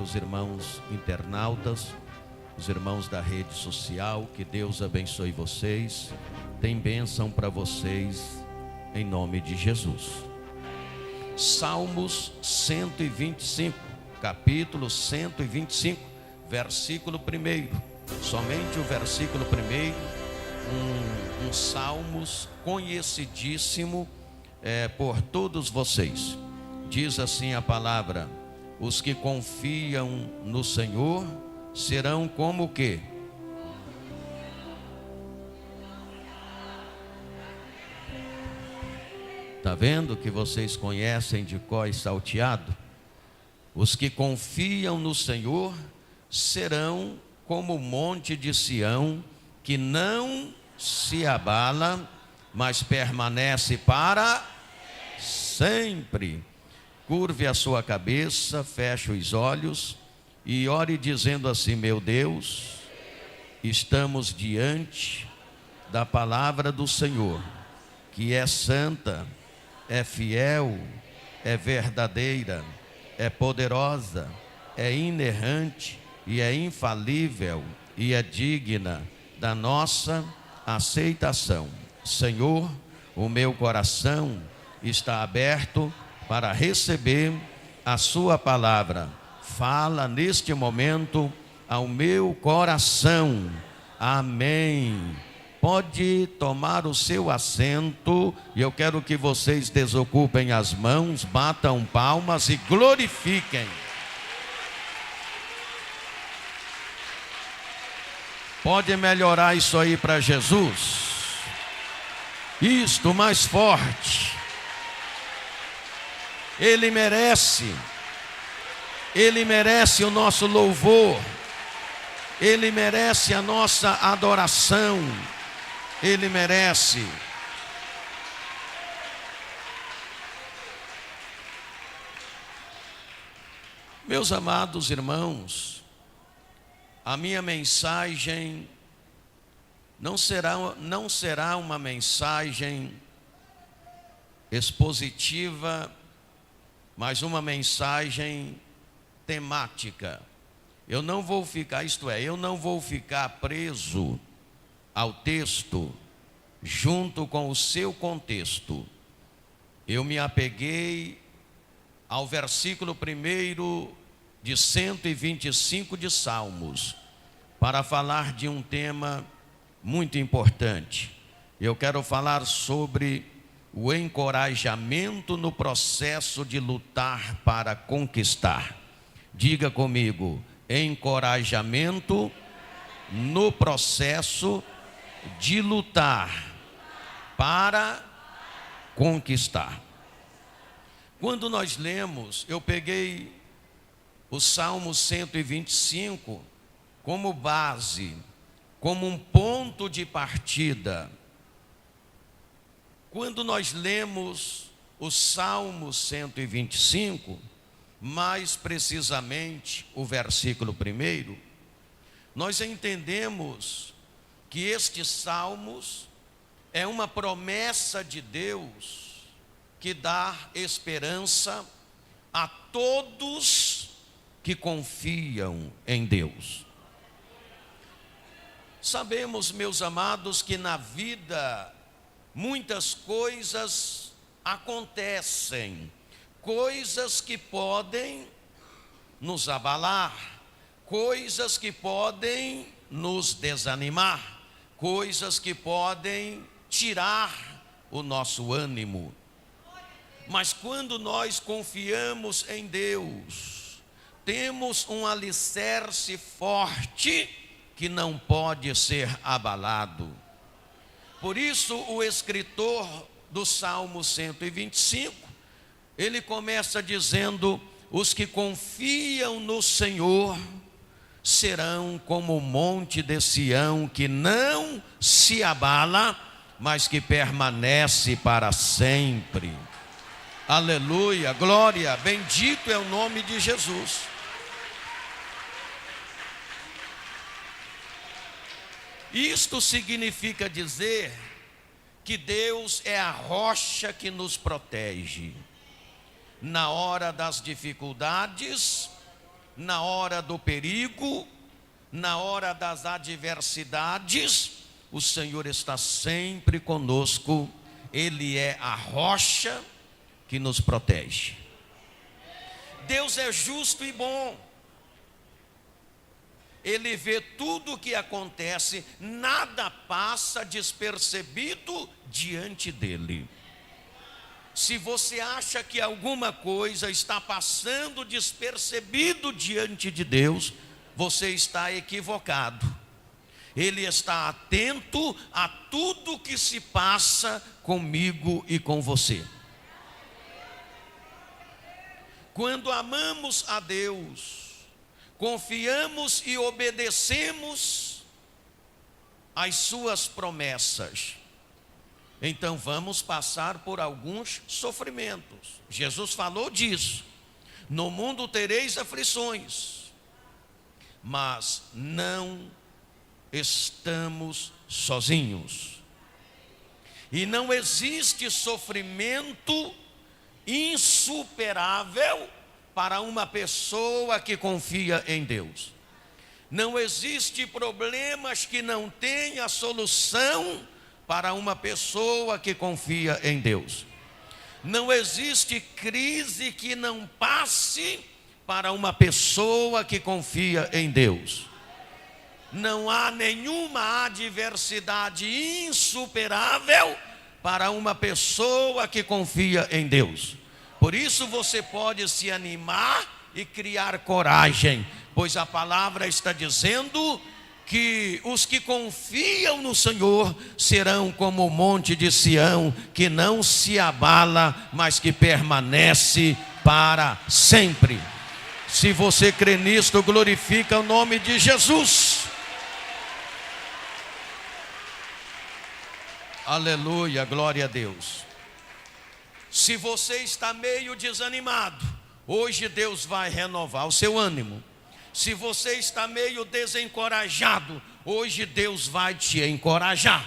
os irmãos internautas, os irmãos da rede social. Que Deus abençoe vocês. Tem bênção para vocês em nome de Jesus. Salmos 125, capítulo 125, versículo 1. Somente o versículo 1, um Salmos conhecidíssimo por todos vocês. Diz assim a palavra: os que confiam no Senhor serão como o quê? Está vendo que vocês conhecem de cor e salteado? Os que confiam no Senhor serão como o monte de Sião, que não se abala, mas permanece para sempre. Curve a sua cabeça, feche os olhos e ore dizendo assim: meu Deus, estamos diante da palavra do Senhor, que é santa, é fiel, é verdadeira, é poderosa, é inerrante e é infalível e é digna da nossa aceitação. Senhor, o meu coração está aberto para receber a sua palavra. Fala neste momento ao meu coração. Amém. Pode tomar o seu assento e eu quero que vocês desocupem as mãos, batam palmas e glorifiquem. Pode melhorar isso aí para Jesus. Isto mais forte. Ele merece o nosso louvor, Ele merece a nossa adoração, Ele merece. Meus amados irmãos, a minha mensagem não será uma mensagem expositiva, mas uma mensagem temática. Eu não vou ficar preso ao texto junto com o seu contexto. Eu me apeguei ao versículo 1 de 125 de Salmos para falar de um tema muito importante. Eu quero falar sobre o encorajamento no processo de lutar para conquistar. Diga comigo: encorajamento no processo de lutar para conquistar. Quando nós lemos, eu peguei o Salmo 125 como base, como um ponto de partida. Quando nós lemos o Salmo 125, mais precisamente o versículo 1, nós entendemos que este Salmos é uma promessa de Deus que dá esperança a todos que confiam em Deus. Sabemos, meus amados, que na vida muitas coisas acontecem, coisas que podem nos abalar, coisas que podem nos desanimar, coisas que podem tirar o nosso ânimo. Mas quando nós confiamos em Deus, temos um alicerce forte que não pode ser abalado. Por isso o escritor do Salmo 125, ele começa dizendo: os que confiam no Senhor serão como o monte de Sião, que não se abala, mas que permanece para sempre. Aleluia, glória, bendito é o nome de Jesus. Isto significa dizer que Deus é a rocha que nos protege. Na hora das dificuldades, na hora do perigo, na hora das adversidades, o Senhor está sempre conosco. Ele é a rocha que nos protege. Deus é justo e bom. Ele vê tudo o que acontece, nada passa despercebido diante dele. Se você acha que alguma coisa está passando despercebido diante de Deus, você está equivocado. Ele está atento a tudo que se passa comigo e com você. Quando amamos a Deus, confiamos e obedecemos às suas promessas, então vamos passar por alguns sofrimentos. Jesus falou disso. No mundo tereis aflições, mas não estamos sozinhos. E não existe sofrimento insuperável para uma pessoa que confia em Deus. Não existe problemas que não tenha solução para uma pessoa que confia em Deus. Não existe crise que não passe para uma pessoa que confia em Deus. Não há nenhuma adversidade insuperável para uma pessoa que confia em Deus. Por isso você pode se animar e criar coragem, pois a palavra está dizendo que os que confiam no Senhor serão como o monte de Sião, que não se abala, mas que permanece para sempre. Se você crê nisto, glorifica o nome de Jesus. Aleluia, glória a Deus. Se você está meio desanimado, hoje Deus vai renovar o seu ânimo. Se você está meio desencorajado, hoje Deus vai te encorajar.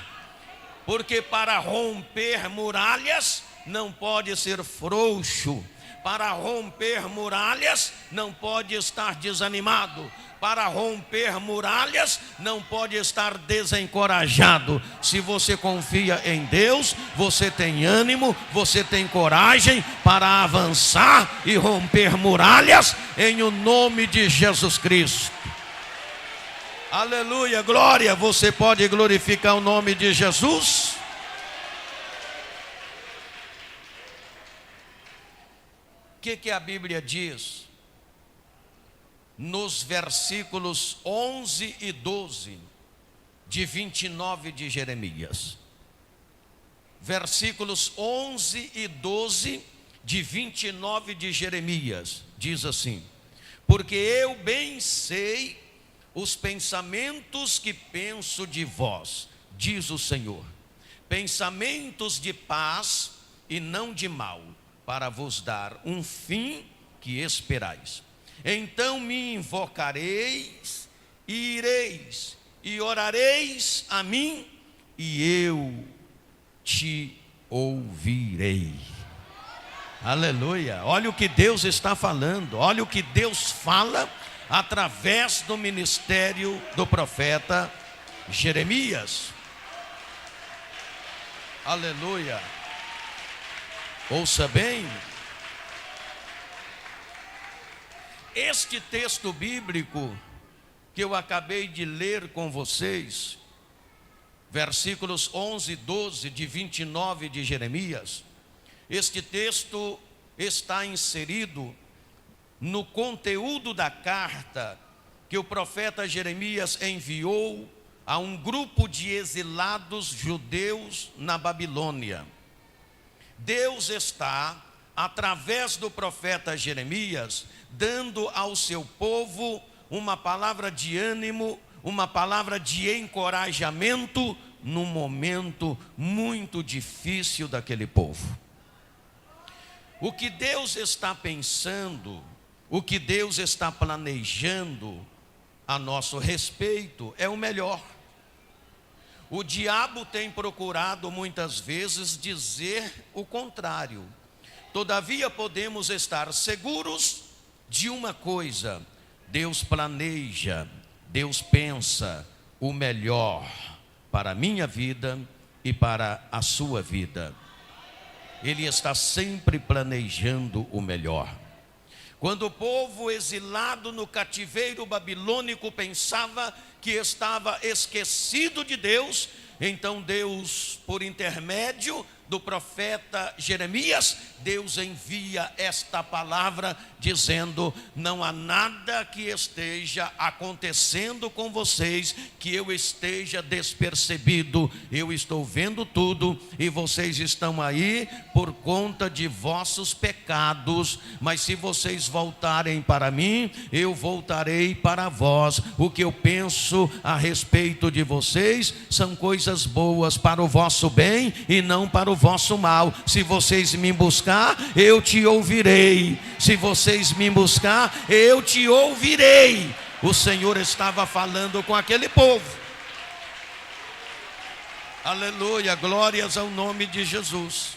Porque para romper muralhas não pode ser frouxo. Para romper muralhas não pode estar desanimado. Para romper muralhas não pode estar desencorajado. Se você confia em Deus, você tem ânimo, você tem coragem para avançar e romper muralhas em o nome de Jesus Cristo. Aleluia, glória. Você pode glorificar o nome de Jesus? O que a Bíblia diz nos versículos 11 e 12 de 29 de Jeremias? Versículos 11 e 12 de 29 de Jeremias diz assim: porque eu bem sei os pensamentos que penso de vós, diz o Senhor, pensamentos de paz e não de mal, para vos dar um fim que esperais. Então me invocareis, e ireis, e orareis a mim, e eu te ouvirei. Aleluia. Olha o que Deus está falando, olha o que Deus fala através do ministério do profeta Jeremias. Aleluia. Ouça bem, este texto bíblico que eu acabei de ler com vocês, versículos 11 e 12 de 29 de Jeremias, este texto está inserido no conteúdo da carta que o profeta Jeremias enviou a um grupo de exilados judeus na Babilônia. Deus está, através do profeta Jeremias, dando ao seu povo uma palavra de ânimo, uma palavra de encorajamento num momento muito difícil daquele povo. O que Deus está pensando, o que Deus está planejando a nosso respeito é o melhor. O diabo tem procurado muitas vezes dizer o contrário. Todavia podemos estar seguros de uma coisa: Deus planeja, Deus pensa o melhor para a minha vida e para a sua vida. Ele está sempre planejando o melhor. Quando o povo exilado no cativeiro babilônico pensava que estava esquecido de Deus, então Deus, por intermédio do profeta Jeremias, Deus envia esta palavra dizendo: não há nada que esteja acontecendo com vocês que eu esteja despercebido. Eu estou vendo tudo e vocês estão aí por conta de vossos pecados, mas se vocês voltarem para mim, eu voltarei para vós. O que eu penso a respeito de vocês são coisas boas para o vosso bem e não para o vosso mal. Se vocês me buscar, eu te ouvirei. Se vocês me buscar, eu te ouvirei. O Senhor estava falando com aquele povo. Aleluia, glórias ao nome de Jesus.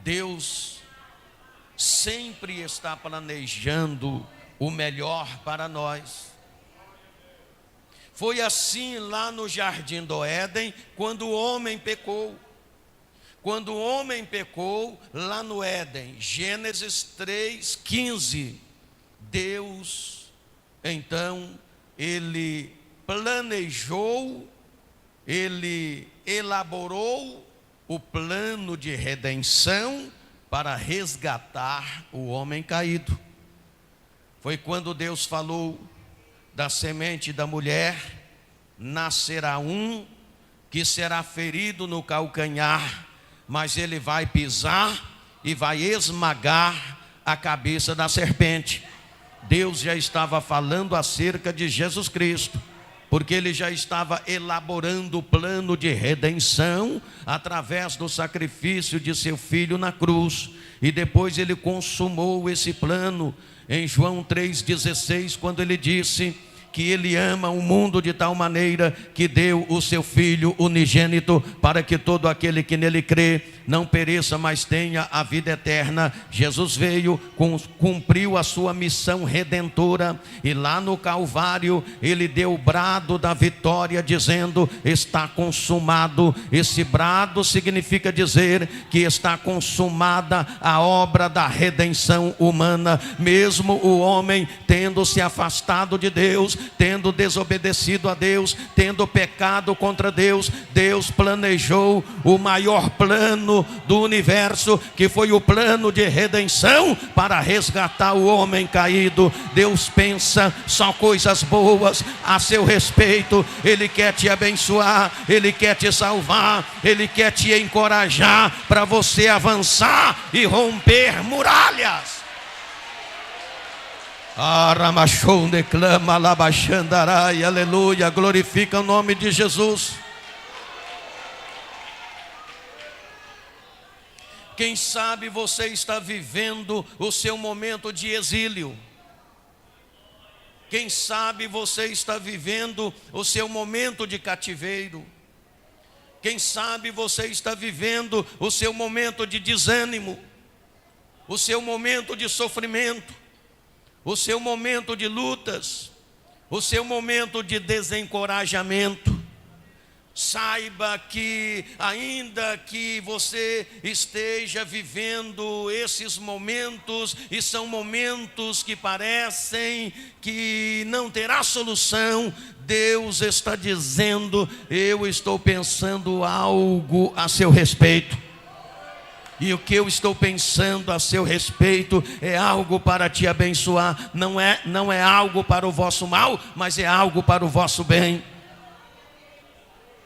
Deus sempre está planejando o melhor para nós. Foi assim lá no jardim do Éden, quando o homem pecou. Quando o homem pecou, lá no Éden, Gênesis 3:15, Deus, então, Ele planejou, Ele elaborou o plano de redenção para resgatar o homem caído. Foi quando Deus falou: da semente da mulher nascerá um que será ferido no calcanhar, mas ele vai pisar e vai esmagar a cabeça da serpente. Deus já estava falando acerca de Jesus Cristo, porque ele já estava elaborando o plano de redenção através do sacrifício de seu filho na cruz. E depois ele consumou esse plano em João 3,16, quando ele disse que ele ama o mundo de tal maneira que deu o seu Filho unigênito, para que todo aquele que nele crê não pereça, mas tenha a vida eterna. Jesus veio, cumpriu a sua missão redentora, e lá no Calvário ele deu o brado da vitória, dizendo: está consumado. Esse brado significa dizer que está consumada a obra da redenção humana. Mesmo o homem tendo se afastado de Deus, tendo desobedecido a Deus, tendo pecado contra Deus, Deus planejou o maior plano do universo, que foi o plano de redenção para resgatar o homem caído. Deus pensa só coisas boas a seu respeito. Ele quer te abençoar, Ele quer te salvar, Ele quer te encorajar para você avançar e romper muralhas. Aramachon declama, alabaxandarai, aleluia, glorifica o nome de Jesus. Quem sabe você está vivendo o seu momento de exílio. Quem sabe você está vivendo o seu momento de cativeiro. Quem sabe você está vivendo o seu momento de desânimo, o seu momento de sofrimento, o seu momento de lutas, o seu momento de desencorajamento. Saiba que, ainda que você esteja vivendo esses momentos, e são momentos que parecem que não terá solução, Deus está dizendo: eu estou pensando algo a seu respeito. E o que eu estou pensando a seu respeito é algo para te abençoar. Não é algo para o vosso mal, mas é algo para o vosso bem.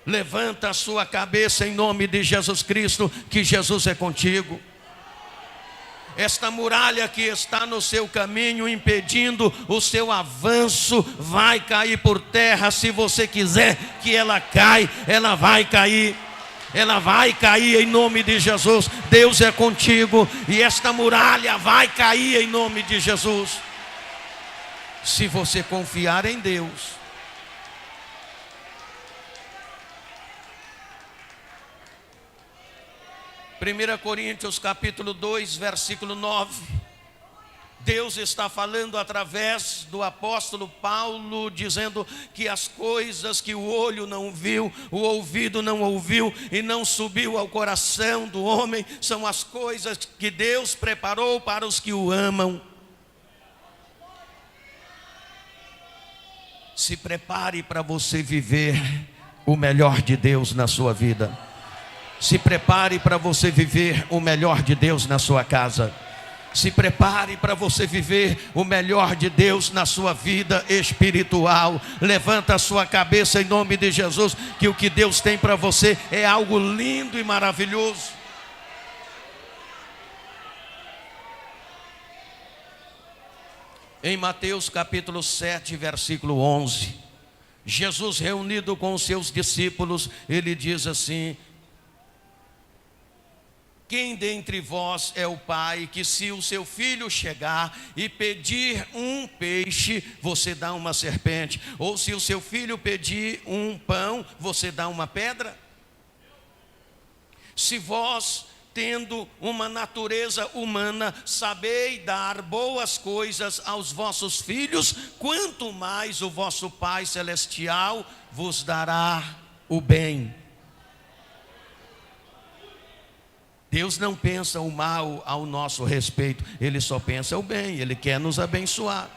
Levanta a sua cabeça em nome de Jesus Cristo, que Jesus é contigo. Esta muralha que está no seu caminho, impedindo o seu avanço, vai cair por terra. Se você quiser que ela caia, ela vai cair. Ela vai cair em nome de Jesus. Deus é contigo, e esta muralha vai cair em nome de Jesus. Se você confiar em Deus. 1 Coríntios capítulo 2, versículo 9. Deus está falando através do apóstolo Paulo, dizendo que as coisas que o olho não viu, o ouvido não ouviu e não subiu ao coração do homem, são as coisas que Deus preparou para os que o amam. Se prepare para você viver o melhor de Deus na sua vida. Se prepare para você viver o melhor de Deus na sua casa. Se prepare para você viver o melhor de Deus na sua vida espiritual. Levanta a sua cabeça em nome de Jesus, que o que Deus tem para você é algo lindo e maravilhoso. Em Mateus capítulo 7, versículo 11, Jesus reunido com os seus discípulos, ele diz assim: quem dentre vós é o pai que, se o seu filho chegar e pedir um peixe, você dá uma serpente? Ou se o seu filho pedir um pão, você dá uma pedra? Se vós, tendo uma natureza humana, sabeis dar boas coisas aos vossos filhos, quanto mais o vosso Pai Celestial vos dará o bem. Deus não pensa o mal ao nosso respeito, Ele só pensa o bem, Ele quer nos abençoar.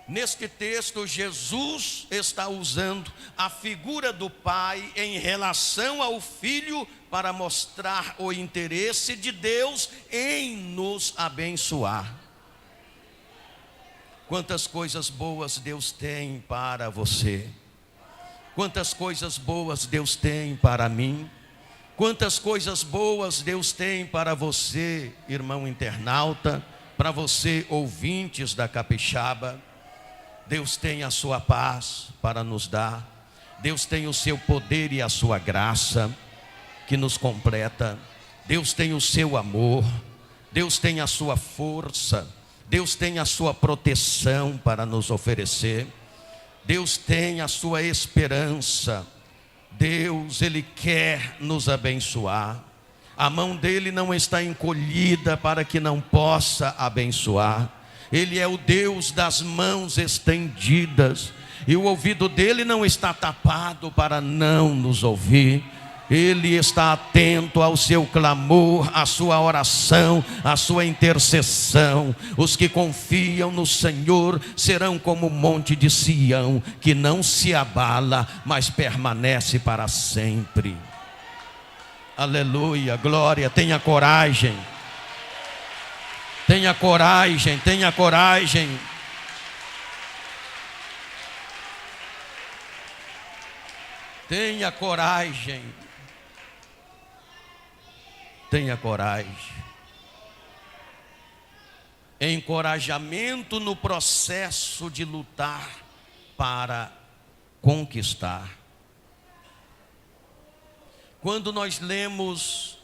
Neste texto, Jesus está usando a figura do Pai em relação ao Filho para mostrar o interesse de Deus em nos abençoar. Quantas coisas boas Deus tem para você, quantas coisas boas Deus tem para mim. Quantas coisas boas Deus tem para você, irmão internauta, para você, ouvintes da Capixaba. Deus tem a sua paz para nos dar. Deus tem o seu poder e a sua graça que nos completa. Deus tem o seu amor. Deus tem a sua força. Deus tem a sua proteção para nos oferecer. Deus tem a sua esperança. Deus, Ele quer nos abençoar. A mão dele não está encolhida para que não possa abençoar. Ele é o Deus das mãos estendidas. E o ouvido dele não está tapado para não nos ouvir. Ele está atento ao seu clamor, à sua oração, à sua intercessão. Os que confiam no Senhor serão como o monte de Sião, que não se abala, mas permanece para sempre. Aleluia, glória, tenha coragem. Tenha coragem, tenha coragem. Tenha coragem. Tenha coragem. Encorajamento no processo de lutar para conquistar. Quando nós lemos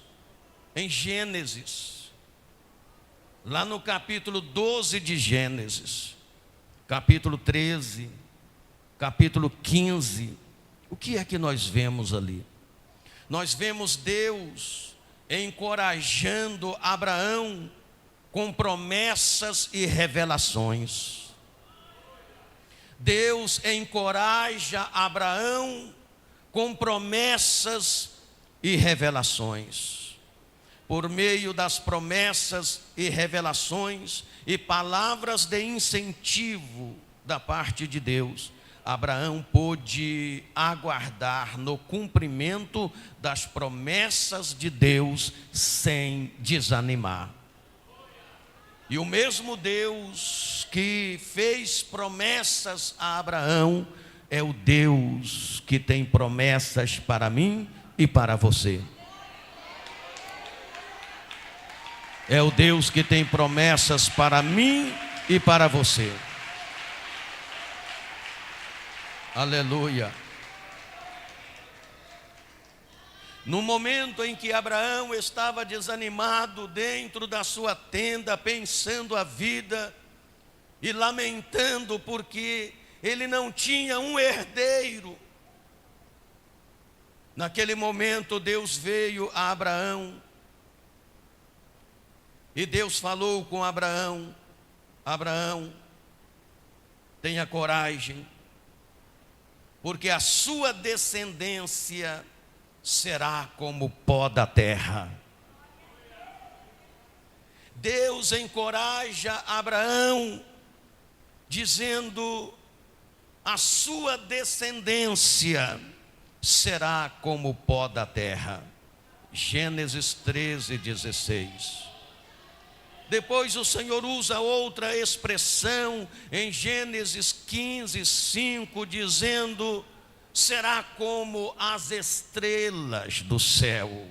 em Gênesis, lá no capítulo 12 de Gênesis, capítulo 13, capítulo 15, o que é que nós vemos ali? Nós vemos Deus encorajando Abraão com promessas e revelações. Deus encoraja Abraão com promessas e revelações. Por meio das promessas e revelações e palavras de incentivo da parte de Deus, Abraão pôde aguardar no cumprimento das promessas de Deus sem desanimar. E o mesmo Deus que fez promessas a Abraão é o Deus que tem promessas para mim e para você. É o Deus que tem promessas para mim e para você. Aleluia. No momento em que Abraão estava desanimado dentro da sua tenda, pensando a vida e lamentando porque ele não tinha um herdeiro, naquele momento Deus veio a Abraão E Deus falou com Abraão: Abraão, tenha coragem, porque a sua descendência será como o pó da terra. Deus encoraja Abraão, dizendo: a sua descendência será como o pó da terra. Gênesis 13:16. Depois o Senhor usa outra expressão em Gênesis 15:5, dizendo: será como as estrelas do céu.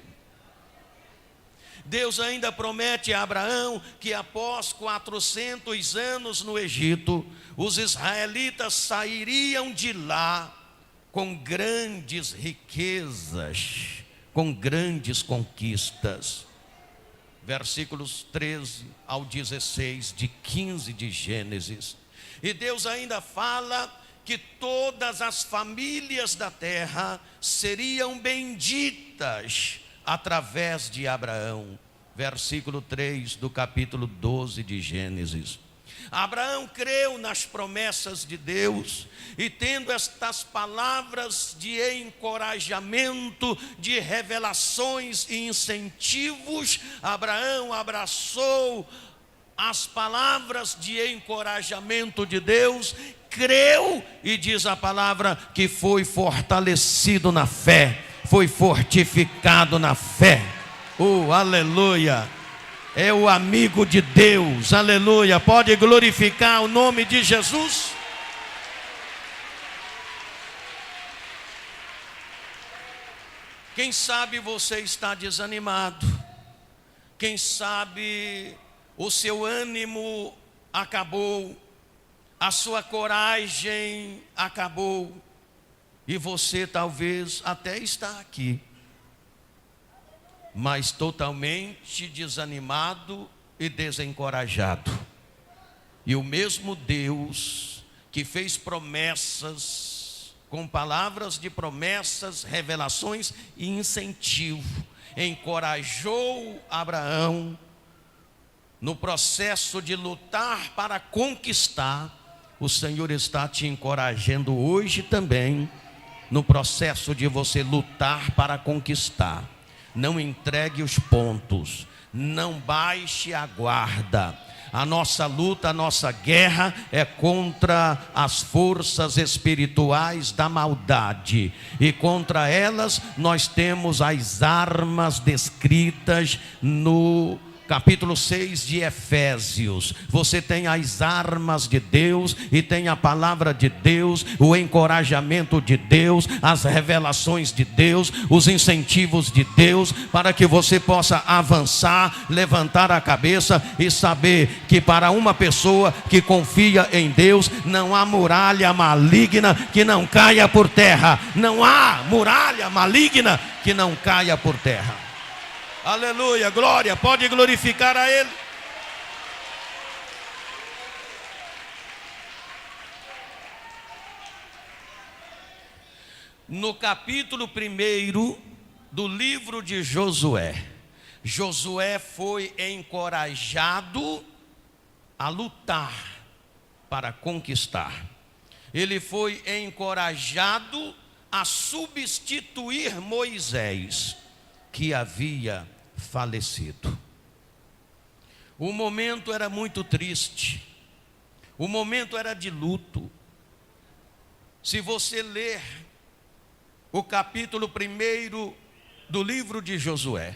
Deus ainda promete a Abraão que após 400 anos no Egito, os israelitas sairiam de lá com grandes riquezas, com grandes conquistas. Versículos 13 ao 16 de 15 de Gênesis. E Deus ainda fala que todas as famílias da terra seriam benditas através de Abraão. Versículo 3 do capítulo 12 de Gênesis. Abraão creu nas promessas de Deus, e tendo estas palavras de encorajamento, de revelações e incentivos, Abraão abraçou as palavras de encorajamento de Deus, creu, e diz a palavra que foi fortalecido na fé, foi fortificado na fé. Oh, aleluia! É o amigo de Deus, aleluia. Pode glorificar o nome de Jesus? Quem sabe você está desanimado, quem sabe o seu ânimo acabou, a sua coragem acabou, e você talvez até está aqui, mas totalmente desanimado e desencorajado. E o mesmo Deus que fez promessas, com palavras de promessas, revelações e incentivo, encorajou Abraão no processo de lutar para conquistar. O Senhor está te encorajando hoje também no processo de você lutar para conquistar. Não entregue os pontos, não baixe a guarda. A nossa luta, a nossa guerra é contra as forças espirituais da maldade, e contra elas nós temos as armas descritas no capítulo 6 de Efésios. Você tem as armas de Deus, e tem a palavra de Deus, o encorajamento de Deus, as revelações de Deus, os incentivos de Deus, para que você possa avançar, levantar a cabeça e saber que para uma pessoa que confia em Deus, não há muralha maligna que não caia por terra. Não há muralha maligna que não caia por terra. Aleluia, glória, pode glorificar a Ele. No capítulo 1 do livro de Josué, Josué foi encorajado a lutar para conquistar. Ele foi encorajado a substituir Moisés, que havia falecido. O momento era muito triste, o momento era de luto. Se você ler o capítulo 1 do livro de Josué,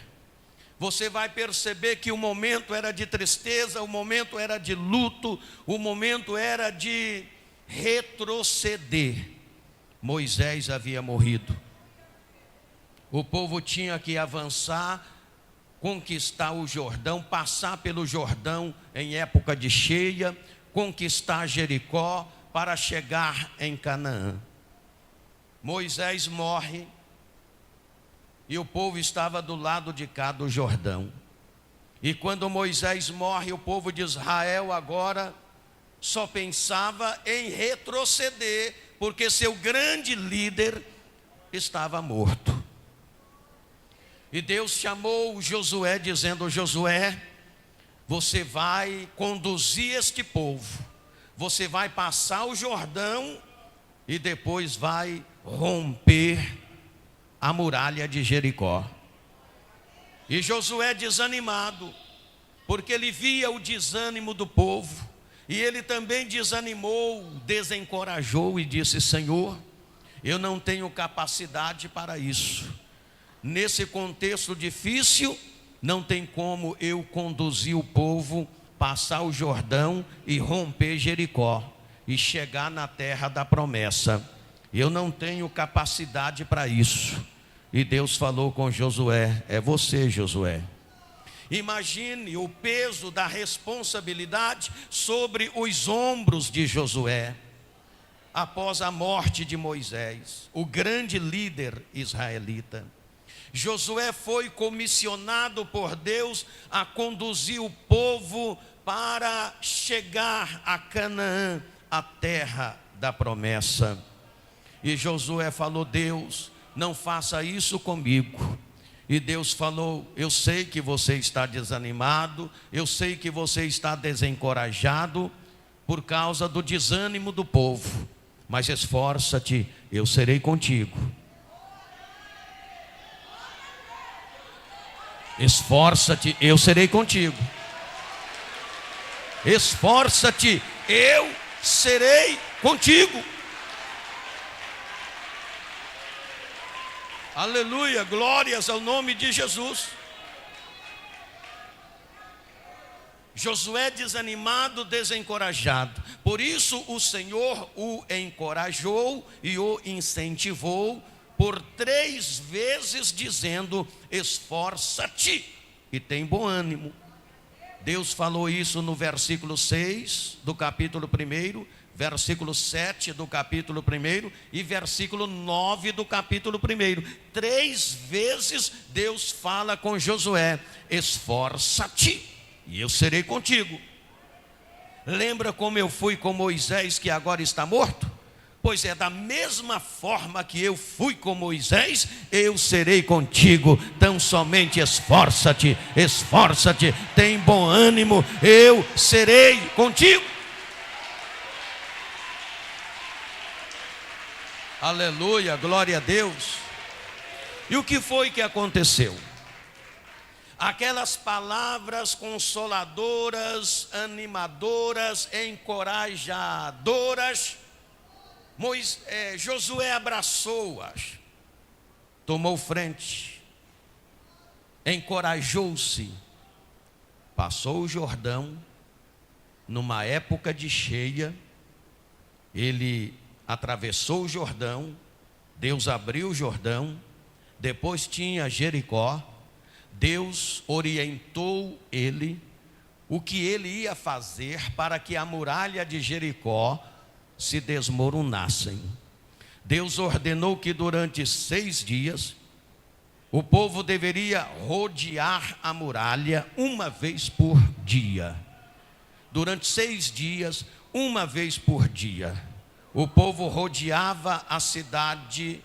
você vai perceber que o momento era de tristeza, o momento era de luto, o momento era de retroceder. Moisés havia morrido. O povo tinha que avançar, conquistar o Jordão, passar pelo Jordão em época de cheia, conquistar Jericó para chegar em Canaã. Moisés morre e o povo estava do lado de cá do Jordão. E quando Moisés morre, o povo de Israel agora só pensava em retroceder, porque seu grande líder estava morto. E Deus chamou Josué dizendo: Josué, você vai conduzir este povo, você vai passar o Jordão e depois vai romper a muralha de Jericó. E Josué desanimado, porque ele via o desânimo do povo, e ele também desanimou, desencorajou e disse: Senhor, eu não tenho capacidade para isso. Nesse contexto difícil, não tem como eu conduzir o povo, passar o Jordão e romper Jericó e chegar na terra da promessa. Eu não tenho capacidade para isso. E Deus falou com Josué: é você, Josué. Imagine o peso da responsabilidade sobre os ombros de Josué. Após a morte de Moisés, o grande líder israelita, Josué foi comissionado por Deus a conduzir o povo para chegar a Canaã, a terra da promessa. E Josué falou: Deus, não faça isso comigo. E Deus falou: eu sei que você está desanimado, eu sei que você está desencorajado por causa do desânimo do povo, mas esforça-te, eu serei contigo. Esforça-te, eu serei contigo. Esforça-te, eu serei contigo. Aleluia, glórias ao nome de Jesus. Josué desanimado, desencorajado. Por isso o Senhor o encorajou e o incentivou por 3 vezes, dizendo: esforça-te e tem bom ânimo. Deus falou isso no versículo 6 do capítulo 1, versículo 7 do capítulo 1 e versículo 9 do capítulo 1. 3 vezes Deus fala com Josué: esforça-te e eu serei contigo. Lembra como eu fui com Moisés, que agora está morto? Pois é, da mesma forma que eu fui com Moisés, eu serei contigo. Tão somente esforça-te, esforça-te, tem bom ânimo, eu serei contigo. Aleluia, glória a Deus. E o que foi que aconteceu? Aquelas palavras consoladoras, animadoras, encorajadoras, Josué abraçou-as, tomou frente, encorajou-se, passou o Jordão. Numa época de cheia, ele atravessou o Jordão, Deus abriu o Jordão, depois tinha Jericó. Deus orientou ele o que ele ia fazer para que a muralha de Jericó se desmoronassem. Deus ordenou que durante 6 dias o povo deveria rodear a muralha uma vez por dia. Durante 6 dias, uma vez por dia, o povo rodeava a cidade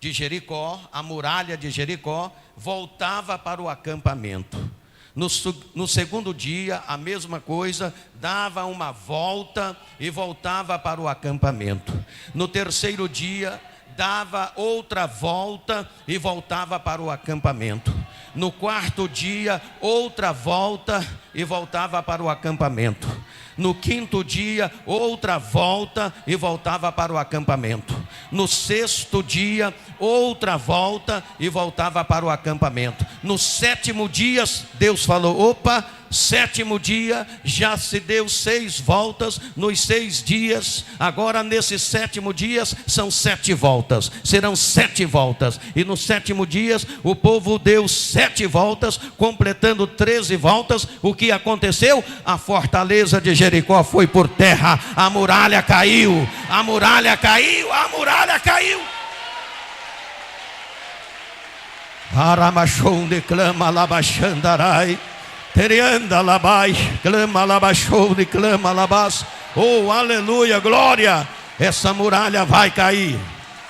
de Jericó, a muralha de Jericó, voltava para o acampamento. No segundo dia, a mesma coisa, dava uma volta e voltava para o acampamento. No terceiro dia, dava outra volta e voltava para o acampamento. No quarto dia, outra volta e voltava para o acampamento. No quinto dia, outra volta e voltava para o acampamento. No sexto dia, outra volta e voltava para o acampamento. No sétimo dia, Deus falou: opa, sétimo dia, já se deu 6 voltas nos 6 dias, agora nesses 7 dias são 7 voltas, serão 7 voltas, e nos 7 dias o povo deu 7 voltas, completando 13 voltas. O que aconteceu? A fortaleza de Jericó foi por terra, a muralha caiu, a muralha caiu, a muralha caiu. Aramachon declama labachandarai. Terianda labai, clama labachou, clama labas. Oh, aleluia, glória. Essa muralha vai cair.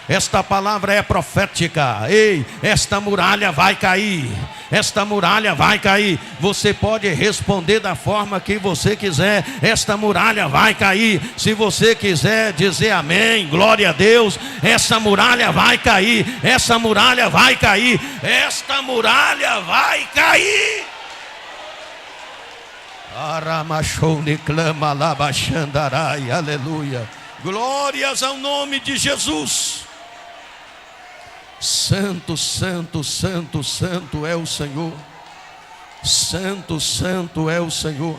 Esta palavra é profética. Ei, esta muralha vai cair. esta muralha vai cair. Você pode responder da forma que você quiser, esta muralha vai cair. Se você quiser dizer amém, glória a Deus, essa muralha vai cair, essa muralha vai cair, esta muralha vai cair. Aramachone clama labaxandarai, aleluia. Glórias ao nome de Jesus. Santo, santo, santo, santo é o Senhor. Santo, santo é o Senhor.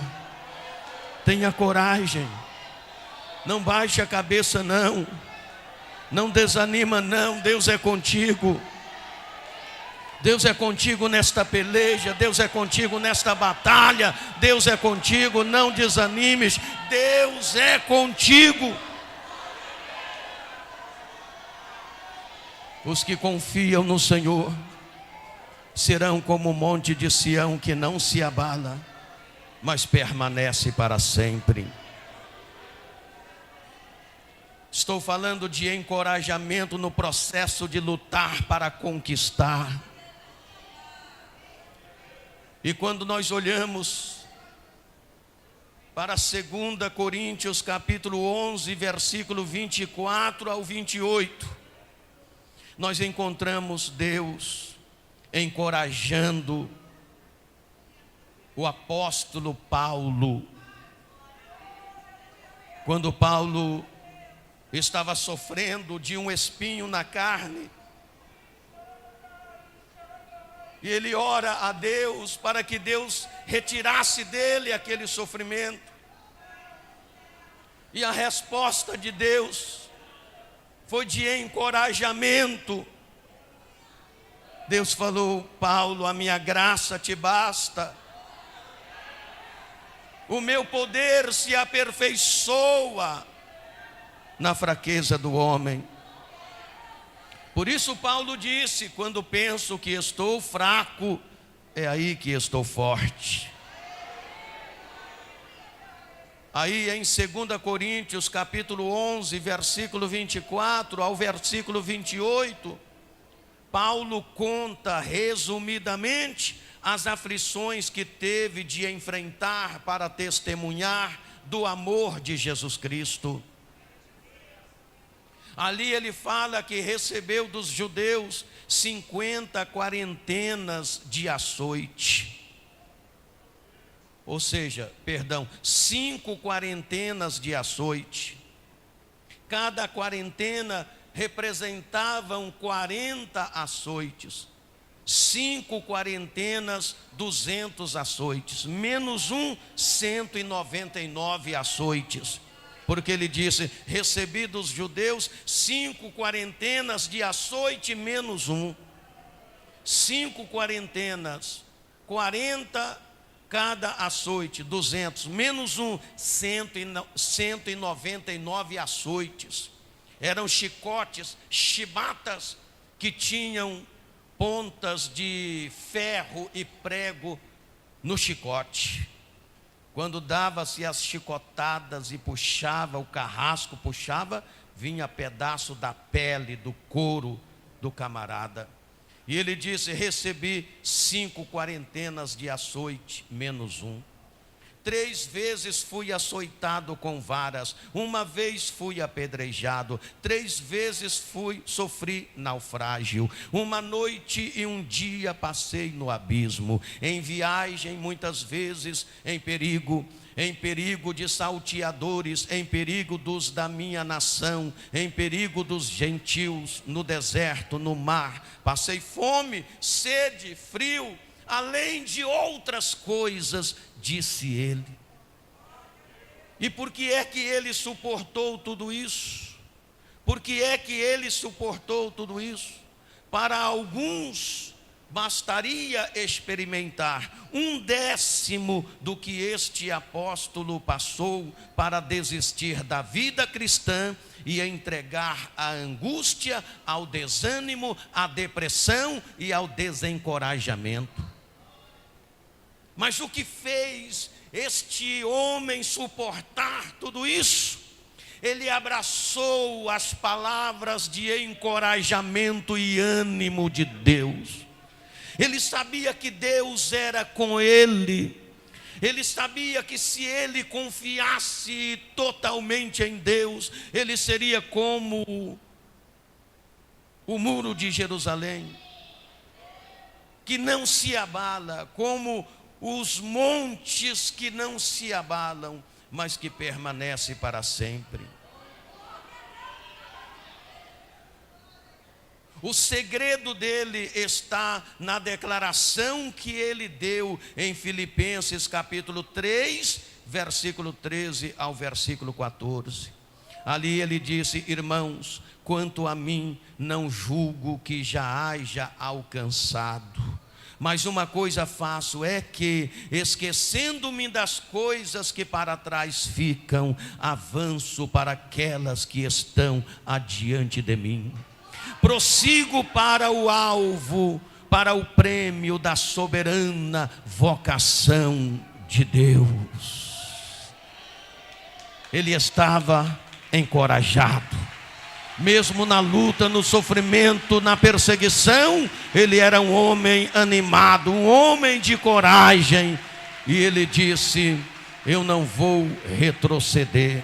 Tenha coragem. Não baixe a cabeça não. Não desanima não, Deus é contigo. Deus é contigo nesta peleja, Deus é contigo nesta batalha, Deus é contigo, não desanimes, Deus é contigo. Os que confiam no Senhor serão como o monte de Sião que não se abala, mas permanece para sempre. Estou falando de encorajamento no processo de lutar para conquistar. E quando nós olhamos para 2 Coríntios capítulo 11, versículo 24 ao 28, nós encontramos Deus encorajando o apóstolo Paulo. Quando Paulo estava sofrendo de um espinho na carne, e ele ora a Deus para que Deus retirasse dele aquele sofrimento. E a resposta de Deus foi de encorajamento. Deus falou: Paulo, a minha graça te basta. O meu poder se aperfeiçoa na fraqueza do homem. Por isso Paulo disse: quando penso que estou fraco, é aí que estou forte. Aí em 2 Coríntios capítulo 11, versículo 24 ao versículo 28, Paulo conta resumidamente as aflições que teve de enfrentar para testemunhar do amor de Jesus Cristo. Ali ele fala que recebeu dos judeus 50 quarentenas de açoite. Ou seja, 5 quarentenas de açoite. Cada quarentena representavam 40 açoites. 5 quarentenas, 200 açoites. Menos 199 açoites. Porque ele disse: recebi dos judeus 5 quarentenas de açoite menos 1. 5 quarentenas, 40 cada açoite, 200, menos 1, 199 açoites. Eram chicotes, chibatas, que tinham pontas de ferro e prego no chicote. Quando dava-se as chicotadas e puxava, o carrasco puxava, vinha pedaço da pele, do couro do camarada. E ele disse: recebi 5 quarentenas de açoite, menos 1. 3 vezes fui açoitado com varas, 1 vez fui apedrejado, 3 vezes sofri naufrágio, 1 noite e 1 dia passei no abismo, em viagem muitas vezes em perigo de salteadores, em perigo dos da minha nação, em perigo dos gentios, no deserto, no mar, passei fome, sede, frio, além de outras coisas, disse ele. E por que é que ele suportou tudo isso? Por que é que ele suportou tudo isso? Para alguns bastaria experimentar 1/10 do que este apóstolo passou para desistir da vida cristã e entregar a angústia, ao desânimo, à depressão e ao desencorajamento. Mas o que fez este homem suportar tudo isso? Ele abraçou as palavras de encorajamento e ânimo de Deus. Ele sabia que Deus era com ele. Ele sabia que se ele confiasse totalmente em Deus, ele seria como o muro de Jerusalém, que não se abala, como os montes que não se abalam, mas que permanece para sempre. O segredo dele está na declaração que ele deu em Filipenses capítulo 3, versículo 13 ao versículo 14. Ali ele disse: irmãos, quanto a mim, não julgo que já haja alcançado, mas uma coisa faço, é que, esquecendo-me das coisas que para trás ficam, avanço para aquelas que estão adiante de mim. Prossigo para o alvo, para o prêmio da soberana vocação de Deus. Ele estava encorajado, mesmo na luta, no sofrimento, na perseguição. Ele era um homem animado, um homem de coragem, e ele disse: eu não vou retroceder.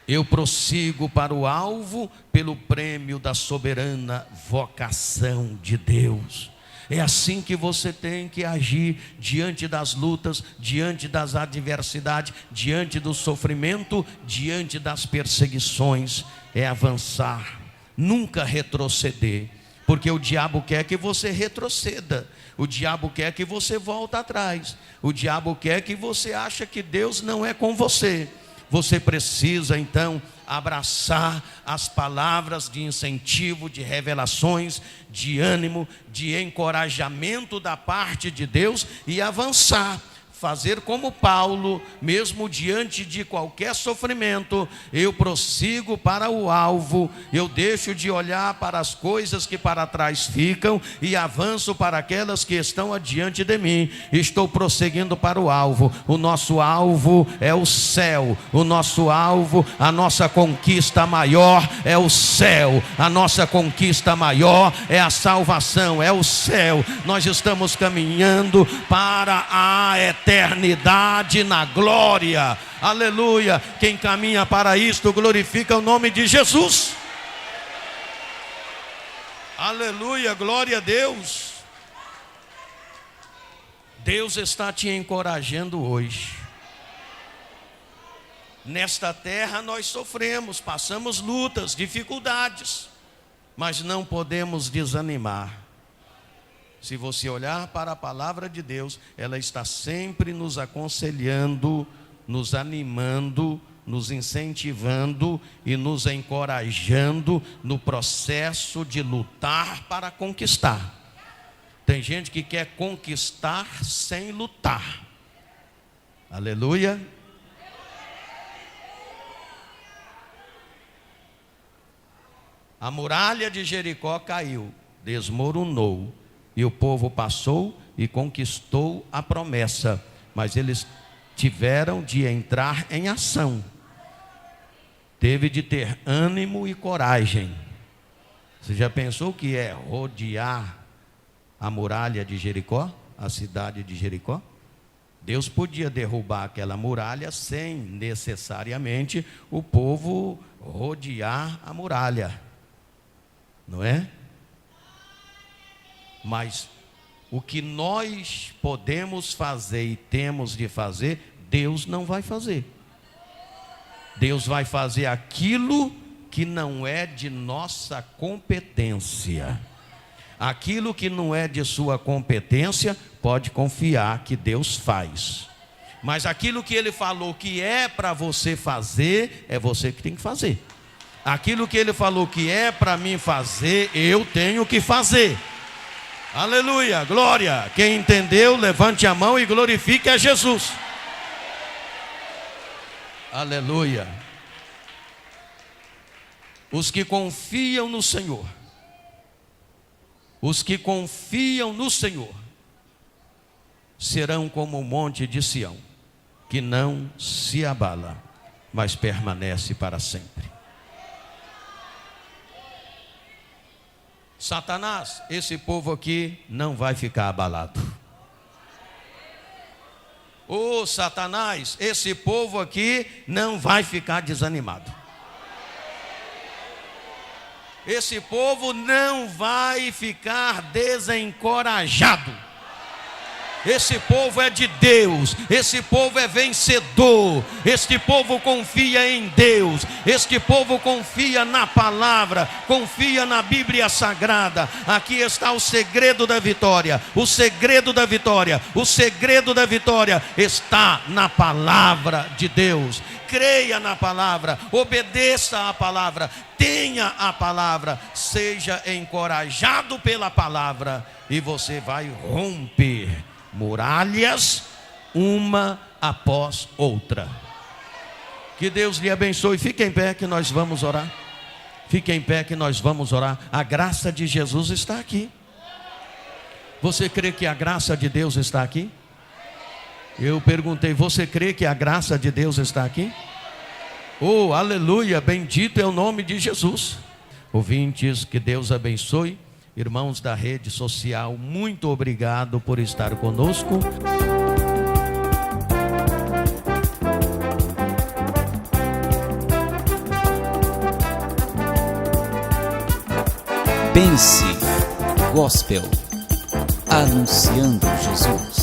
Eu prossigo para o alvo, pelo prêmio da soberana vocação de Deus. É assim que você tem que agir diante das lutas, diante das adversidades, diante do sofrimento, diante das perseguições. É avançar, nunca retroceder, porque o diabo quer que você retroceda. O diabo quer que você volte atrás. O diabo quer que você ache que Deus não é com você. Você precisa então abraçar as palavras de incentivo, de revelações, de ânimo, de encorajamento da parte de Deus e avançar. Fazer como Paulo, mesmo diante de qualquer sofrimento, eu prossigo para o alvo, eu deixo de olhar para as coisas que para trás ficam e avanço para aquelas que estão adiante de mim. Estou prosseguindo para o alvo. O nosso alvo é o céu, o nosso alvo, a nossa conquista maior é o céu, a nossa conquista maior é a salvação, é o céu. Nós estamos caminhando para a eternidade na glória. Aleluia. Quem caminha para isto glorifica o nome de Jesus. Aleluia, glória a Deus. Deus está te encorajando hoje. Nesta terra nós sofremos, passamos lutas, dificuldades, mas não podemos desanimar. Se você olhar para a palavra de Deus, ela está sempre nos aconselhando, nos animando, nos incentivando e nos encorajando no processo de lutar para conquistar. Tem gente que quer conquistar sem lutar. Aleluia. A muralha de Jericó caiu, desmoronou. E o povo passou e conquistou a promessa, mas eles tiveram de entrar em ação. Teve de ter ânimo e coragem. Você já pensou o que é rodear a muralha de Jericó, a cidade de Jericó? Deus podia derrubar aquela muralha sem necessariamente o povo rodear a muralha, não é? Mas o que nós podemos fazer e temos de fazer, Deus não vai fazer. Deus vai fazer aquilo que não é de nossa competência. Aquilo que não é de sua competência, pode confiar que Deus faz. Mas aquilo que Ele falou que é para você fazer, é você que tem que fazer. Aquilo que Ele falou que é para mim fazer, eu tenho que fazer. Aleluia, glória. Quem entendeu, levante a mão e glorifique a Jesus. Aleluia. Os que confiam no Senhor, os que confiam no Senhor, serão como o monte de Sião, que não se abala, mas permanece para sempre. Satanás, esse povo aqui não vai ficar abalado. Ô Satanás, esse povo aqui não vai ficar desanimado. Esse povo não vai ficar desencorajado. Esse povo é de Deus, esse povo é vencedor, este povo confia em Deus, este povo confia na palavra, confia na Bíblia Sagrada. Aqui está o segredo da vitória, o segredo da vitória, o segredo da vitória está na palavra de Deus. Creia na palavra, obedeça à palavra, tenha a palavra, seja encorajado pela palavra e você vai romper muralhas, uma após outra. Que Deus lhe abençoe. Fique em pé que nós vamos orar. Fique em pé que nós vamos orar. A graça de Jesus está aqui. Você crê que a graça de Deus está aqui? Eu perguntei, você crê que a graça de Deus está aqui? Oh, aleluia, bendito é o nome de Jesus. Ouvintes, que Deus abençoe. Irmãos da rede social, muito obrigado por estar conosco. Pense Gospel, anunciando Jesus.